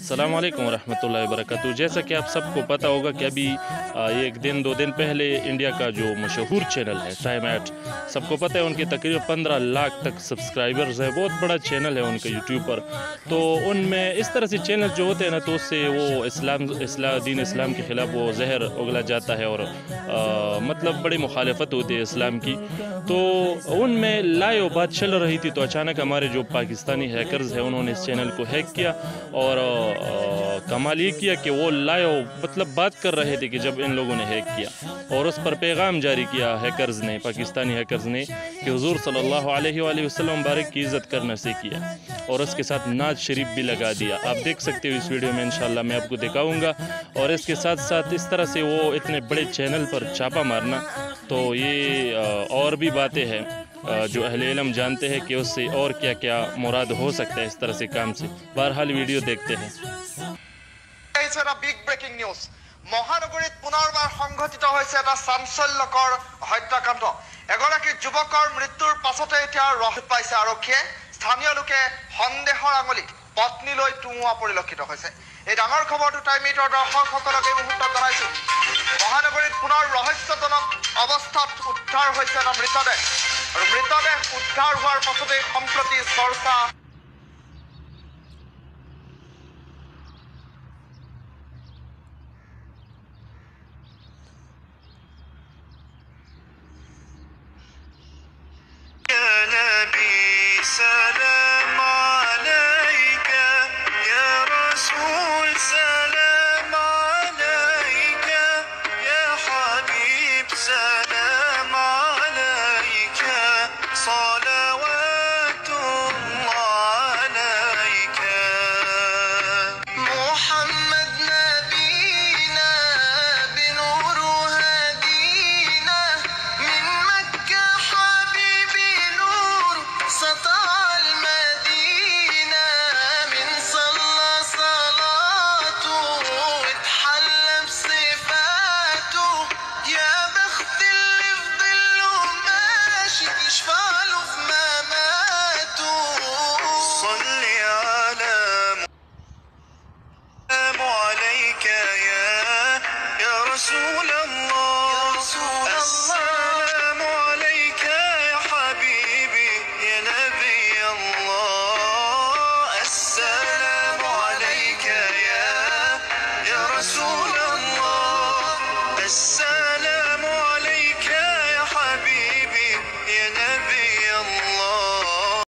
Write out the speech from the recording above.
अस्सलाम वालेकुम वरहमतुल्लाहि वबरकातुहू। जैसा कि आप सबको पता होगा कि अभी एक दिन 2 दिन पहले इंडिया का जो मशहूर चैनल है टाइम एट, सबको पता है उनके तकरीबन 15 लाख तक सब्सक्राइबर्स है। बहुत बड़ा चैनल है उनका यूट्यूब पर। तो उनमें इस तरह से चैनल जो होते हैं ना, तो उससे वो दीन इस्लाम के ख़िलाफ़ वो जहर उगला जाता है और मतलब बड़ी मुखालफत होती है इस्लाम की। तो उनमें लाइव बात चल रही थी, तो अचानक हमारे जो पाकिस्तानी हैकर्स हैं उन्होंने इस चैनल को हैक किया और कमाल ये किया कि वो लाइव मतलब बात कर रहे थे कि जब इन लोगों ने हैक किया और उस पर पैगाम जारी किया हैकर्स ने, पाकिस्तानी हैकर्स ने, कि हुजूर सल्लल्लाहु अलैहि वसल्लम मुबारक की इज़्ज़त करने से किया और उसके साथ नाज शरीफ भी लगा दिया। आप देख सकते हो इस वीडियो में, इंशाल्लाह मैं आपको दिखाऊंगा। और इसके साथ साथ इस तरह से वो इतने बड़े चैनल पर छापा मारना, तो ये और भी बातें हैं जो अहले इल्म जानते हैं कि उससे और क्या क्या मुराद हो सकता है इस तरह से काम से। बहरहाल वीडियो देखते हैं। Big breaking news. মহানগৰীত পুনৰবাৰ সংঘটিত হৈছে এটা চাঞ্চল্যকৰ হত্যাকাণ্ড। এগৰাকী যুৱকৰ মৃত্যুৰ পাছতে এতিয়া ৰহস্য পাইছে আৰক্ষীয়ে। স্থানীয় লোকে সন্দেহৰ আঙুলি পত্নীলৈ টুঙোৱা পৰিলক্ষিত হৈছে। এই ডাঙৰ খবৰটো টাইম এইটৰ দৰ্শকসকলক এই মুহূৰ্তত জনাইছোঁ। মহানগৰীত পুনৰ ৰহস্যজনক অৱস্থাত উদ্ধাৰ হৈছে এটা মৃতদেহ আৰু মৃতদেহ উদ্ধাৰ হোৱাৰ পাছতেই সম্প্ৰতি চৰ্চা